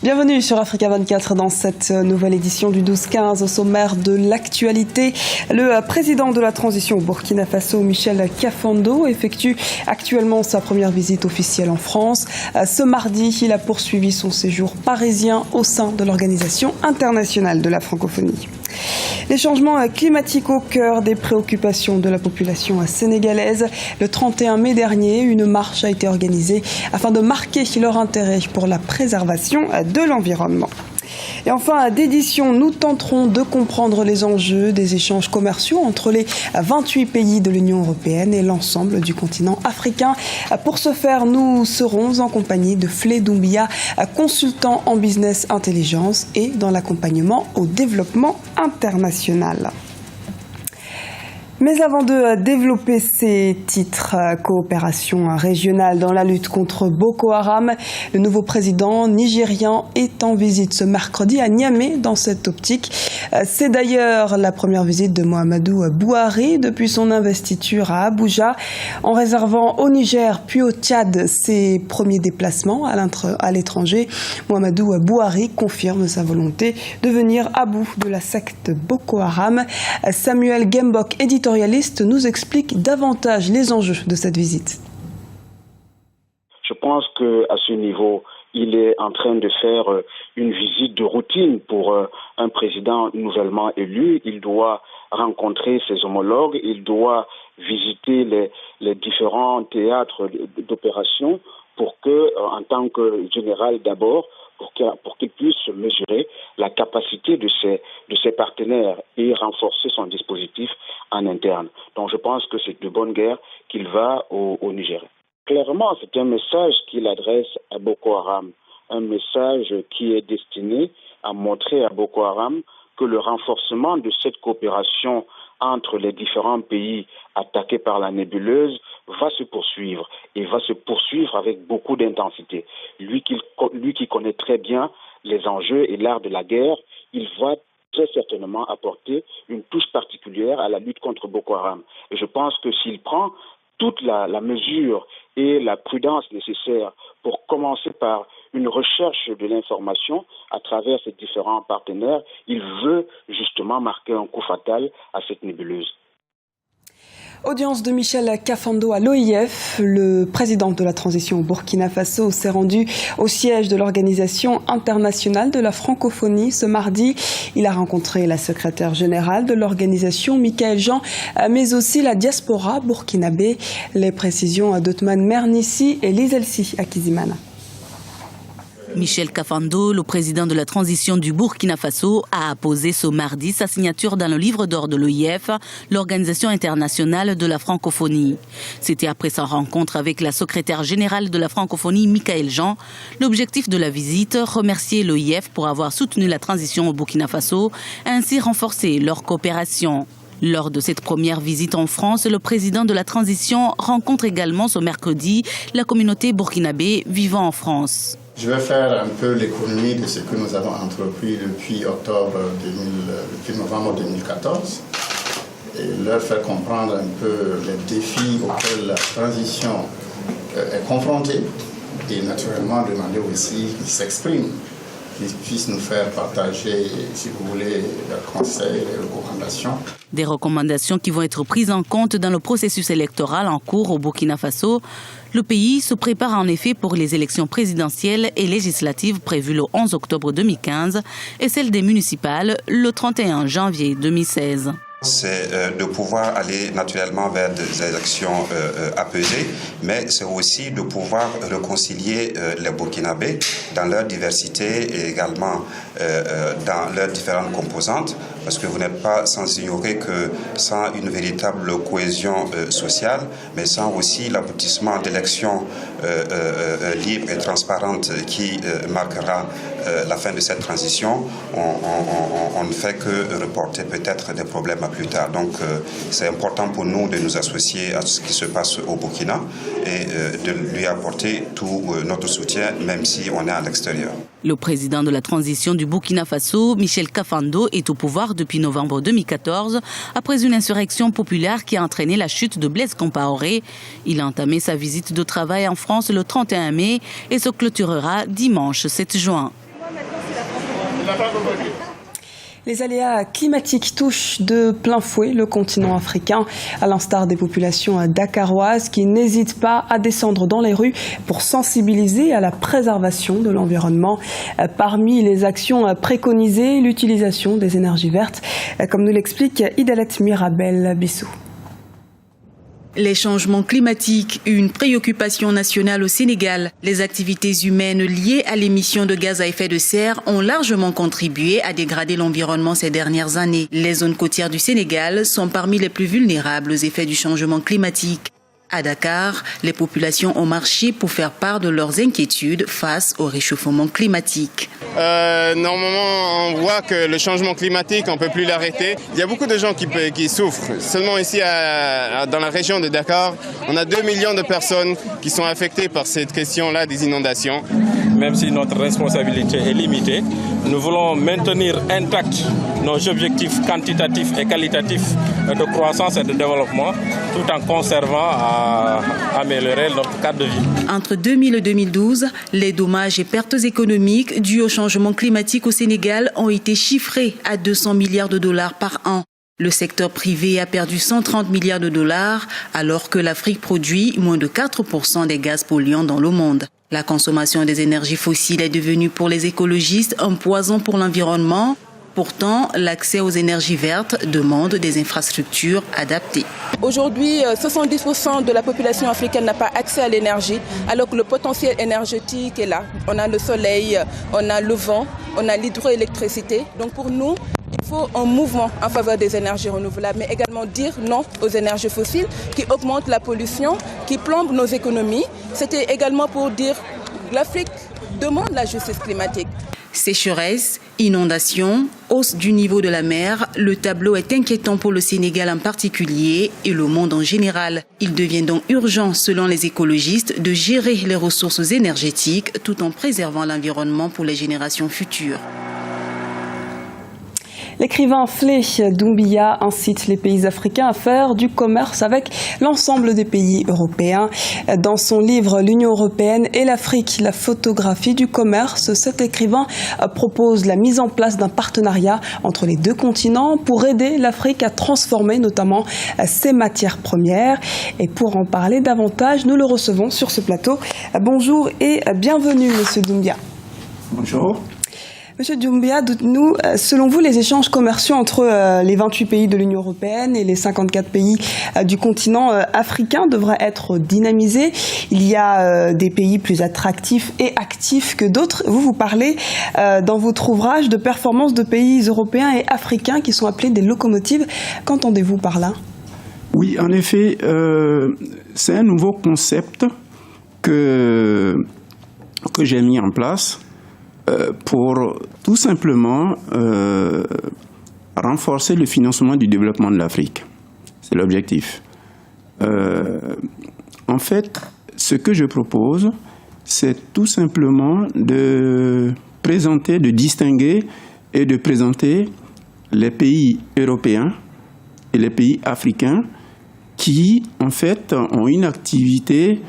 Bienvenue sur Africa 24 dans cette nouvelle édition du 12-15. Au sommaire de l'actualité, le président de la transition au Burkina Faso, Michel Kafando, effectue actuellement sa première visite officielle en France. Ce mardi, il a poursuivi son séjour parisien au sein de l'Organisation internationale de la francophonie. Les changements climatiques au cœur des préoccupations de la population sénégalaise. Le 31 mai dernier, une marche a été organisée afin de marquer leur intérêt pour la préservation de l'environnement. Et enfin, d'édition, nous tenterons de comprendre les enjeux des échanges commerciaux entre les 28 pays de l'Union européenne et l'ensemble du continent africain. Pour ce faire, nous serons en compagnie de Flé Doumbia, consultant en business intelligence et dans l'accompagnement au développement international. Mais avant de développer ces titres, coopération régionale dans la lutte contre Boko Haram, le nouveau président nigérian est en visite ce mercredi à Niamey dans cette optique. C'est d'ailleurs la première visite de Mohamedou Bouhari depuis son investiture à Abuja, en réservant au Niger puis au Tchad ses premiers déplacements à l'étranger. Mohamedou Bouhari confirme sa volonté de venir à bout de la secte Boko Haram. Samuel Gembok, éditorialiste, nous explique davantage les enjeux de cette visite. Je pense qu'à ce niveau, il est en train de faire une visite de routine pour un président nouvellement élu. Il doit rencontrer ses homologues, il doit visiter les différents théâtres d'opération pour que, en tant que général d'abord, pour qu'il puisse mesurer la capacité de ses partenaires et renforcer son dispositif en interne. Donc je pense que c'est de bonne guerre qu'il va au Niger. Clairement, c'est un message qu'il adresse à Boko Haram, un message qui est destiné à montrer à Boko Haram que le renforcement de cette coopération entre les différents pays attaqués par la nébuleuse va se poursuivre et va se poursuivre avec beaucoup d'intensité. Lui qui connaît très bien les enjeux et l'art de la guerre, il va très certainement apporter une touche particulière à la lutte contre Boko Haram. Et je pense que s'il prend toute la mesure et la prudence nécessaires pour commencer par une recherche de l'information à travers ses différents partenaires, il veut justement marquer un coup fatal à cette nébuleuse. Audience de Michel Kafando à l'OIF. Le président de la transition au Burkina Faso s'est rendu au siège de l'Organisation internationale de la francophonie ce mardi. Il a rencontré la secrétaire générale de l'organisation, Michaël Jean, mais aussi la diaspora burkinabé. Les précisions d'Othman Mernissi et Lizelsi Akizimana. Michel Kafando, le président de la transition du Burkina Faso, a apposé ce mardi sa signature dans le livre d'or de l'OIF, l'Organisation internationale de la francophonie. C'était après sa rencontre avec la secrétaire générale de la francophonie, Michaël Jean. L'objectif de la visite, remercier l'OIF pour avoir soutenu la transition au Burkina Faso, ainsi renforcer leur coopération. Lors de cette première visite en France, le président de la transition rencontre également ce mercredi la communauté burkinabé vivant en France. Je vais faire un peu l'économie de ce que nous avons entrepris depuis novembre 2014 et leur faire comprendre un peu les défis auxquels la transition est confrontée et naturellement demander aussi qu'ils s'expriment, qu'ils puissent nous faire partager, si vous voulez, leurs conseils, les recommandations. Des recommandations qui vont être prises en compte dans le processus électoral en cours au Burkina Faso. Le pays se prépare en effet pour les élections présidentielles et législatives prévues le 11 octobre 2015 et celles des municipales le 31 janvier 2016. C'est de pouvoir aller naturellement vers des élections apaisées, mais c'est aussi de pouvoir réconcilier les Burkinabés dans leur diversité et également dans leurs différentes composantes, parce que vous n'êtes pas sans ignorer que sans une véritable cohésion sociale, mais sans aussi l'aboutissement d'élections libres et transparentes qui marquera la fin de cette transition, on ne fait que reporter peut-être des problèmes à plus tard. Donc c'est important pour nous de nous associer à ce qui se passe au Burkina et de lui apporter tout notre soutien, même si on est à l'extérieur. Le président de la transition du Burkina Faso, Michel Kafando, est au pouvoir depuis novembre 2014, après une insurrection populaire qui a entraîné la chute de Blaise Compaoré. Il a entamé sa visite de travail en France le 31 mai et se clôturera dimanche 7 juin. Les aléas climatiques touchent de plein fouet le continent africain, à l'instar des populations dakaroises qui n'hésitent pas à descendre dans les rues pour sensibiliser à la préservation de l'environnement. Parmi les actions préconisées, l'utilisation des énergies vertes, comme nous l'explique Idalet Mirabel Bissou. Les changements climatiques, une préoccupation nationale au Sénégal. Les activités humaines liées à l'émission de gaz à effet de serre ont largement contribué à dégrader l'environnement ces dernières années. Les zones côtières du Sénégal sont parmi les plus vulnérables aux effets du changement climatique. À Dakar, les populations ont marché pour faire part de leurs inquiétudes face au réchauffement climatique. Normalement, on voit que le changement climatique, on ne peut plus l'arrêter. Il y a beaucoup de gens qui souffrent. Seulement ici, dans la région de Dakar, on a 2 millions de personnes qui sont affectées par cette question-là des inondations. Même si notre responsabilité est limitée, nous voulons maintenir intacts nos objectifs quantitatifs et qualitatifs de croissance et de développement, tout en conservant à améliorer notre cadre de vie. Entre 2000 et 2012, les dommages et pertes économiques dus au changement climatique au Sénégal ont été chiffrés à 200 milliards de dollars par an. Le secteur privé a perdu 130 milliards de dollars, alors que l'Afrique produit moins de 4% des gaz polluants dans le monde. La consommation des énergies fossiles est devenue pour les écologistes un poison pour l'environnement. Pourtant, l'accès aux énergies vertes demande des infrastructures adaptées. Aujourd'hui, 70% de la population africaine n'a pas accès à l'énergie, alors que le potentiel énergétique est là. On a le soleil, on a le vent, on a l'hydroélectricité. Donc pour nous, il faut un mouvement en faveur des énergies renouvelables, mais également dire non aux énergies fossiles qui augmentent la pollution, qui plombent nos économies. C'était également pour dire que l'Afrique demande la justice climatique. Sécheresse, inondations, hausse du niveau de la mer, le tableau est inquiétant pour le Sénégal en particulier et le monde en général. Il devient donc urgent, selon les écologistes, de gérer les ressources énergétiques tout en préservant l'environnement pour les générations futures. L'écrivain Flé Doumbia incite les pays africains à faire du commerce avec l'ensemble des pays européens. Dans son livre « L'Union européenne et l'Afrique, la photographie du commerce », cet écrivain propose la mise en place d'un partenariat entre les deux continents pour aider l'Afrique à transformer notamment ses matières premières. Et pour en parler davantage, nous le recevons sur ce plateau. Bonjour et bienvenue, Monsieur Doumbia. Bonjour. Monsieur Doumbia, dites-nous, selon vous, les échanges commerciaux entre les 28 pays de l'Union européenne et les 54 pays du continent africain devraient être dynamisés. Il y a des pays plus attractifs et actifs que d'autres. Vous parlez dans votre ouvrage de performance de pays européens et africains qui sont appelés des locomotives. Qu'entendez-vous par là ? Oui, en effet, c'est un nouveau concept que j'ai mis en place pour tout simplement renforcer le financement du développement de l'Afrique. C'est l'objectif. En fait, ce que je propose, c'est tout simplement de présenter, de distinguer et de présenter les pays européens et les pays africains qui, en fait, ont une activité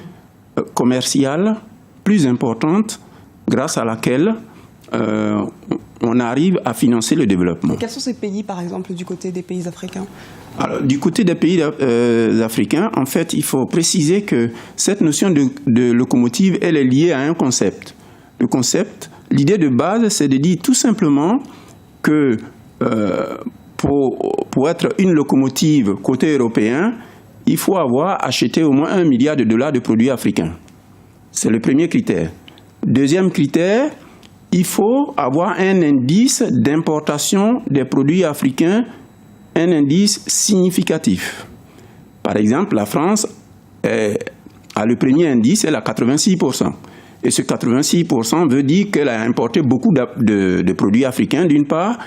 commerciale plus importante grâce à laquelle on arrive à financer le développement. Et quels sont ces pays, par exemple, du côté des pays africains ? Alors, du côté des pays africains, en fait, il faut préciser que cette notion de locomotive, elle est liée à un concept. Le concept, l'idée de base, c'est de dire tout simplement que pour être une locomotive côté européen, il faut avoir acheté au moins $1 milliard de produits africains. C'est le premier critère. Deuxième critère, il faut avoir un indice d'importation des produits africains, un indice significatif. Par exemple, la France a le premier indice, elle a 86%. Et ce 86% veut dire qu'elle a importé beaucoup de produits africains d'une part,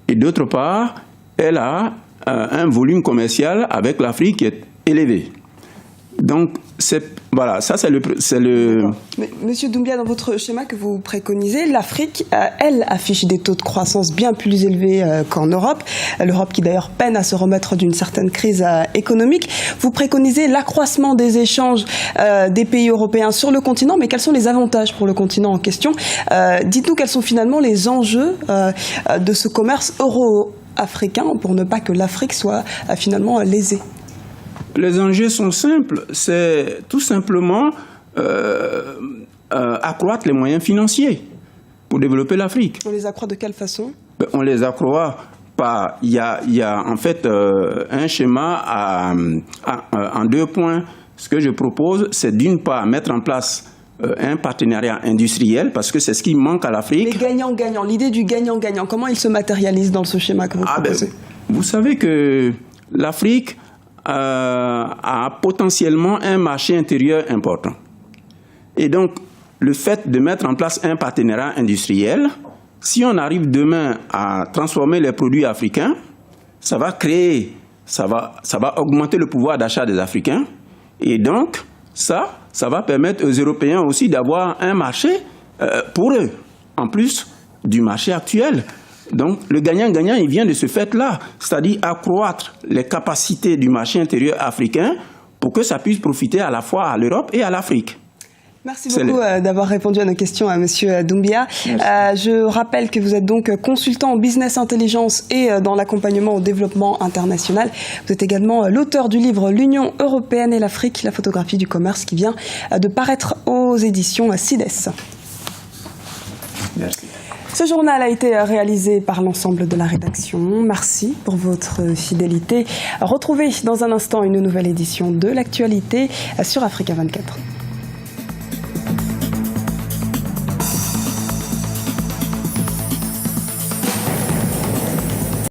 et d'autre part, elle a un volume commercial avec l'Afrique qui est élevé. Donc, voilà, ça c'est le... Mais, Monsieur Doumbia, dans votre schéma que vous préconisez, l'Afrique, elle, affiche des taux de croissance bien plus élevés qu'en Europe. L'Europe qui d'ailleurs peine à se remettre d'une certaine crise économique. Vous préconisez l'accroissement des échanges des pays européens sur le continent, mais quels sont les avantages pour le continent en question? Dites-nous quels sont finalement les enjeux de ce commerce euro-africain pour ne pas que l'Afrique soit finalement lésée. Les enjeux sont simples, c'est tout simplement accroître les moyens financiers pour développer l'Afrique. On les accroît de quelle façon? On les accroît par... Il y a en fait un schéma en 2 points. Ce que je propose, c'est d'une part mettre en place un partenariat industriel, parce que c'est ce qui manque à l'Afrique. Mais gagnant-gagnant, l'idée du gagnant-gagnant, comment il se matérialise dans ce schéma que vous proposez? Vous savez que l'Afrique a potentiellement un marché intérieur important. Et donc, le fait de mettre en place un partenariat industriel, si on arrive demain à transformer les produits africains, ça va augmenter le pouvoir d'achat des Africains. Et donc, ça va permettre aux Européens aussi d'avoir un marché pour eux, en plus du marché actuel. Donc, le gagnant-gagnant, il vient de ce fait-là, c'est-à-dire accroître les capacités du marché intérieur africain pour que ça puisse profiter à la fois à l'Europe et à l'Afrique. Merci beaucoup d'avoir répondu à nos questions à Monsieur Doumbia. Je rappelle que vous êtes donc consultant en business intelligence et dans l'accompagnement au développement international. Vous êtes également l'auteur du livre L'Union européenne et l'Afrique, la photographie du commerce, qui vient de paraître aux éditions CIDES. Merci. Ce journal a été réalisé par l'ensemble de la rédaction. Merci pour votre fidélité. Retrouvez dans un instant une nouvelle édition de l'actualité sur Africa 24.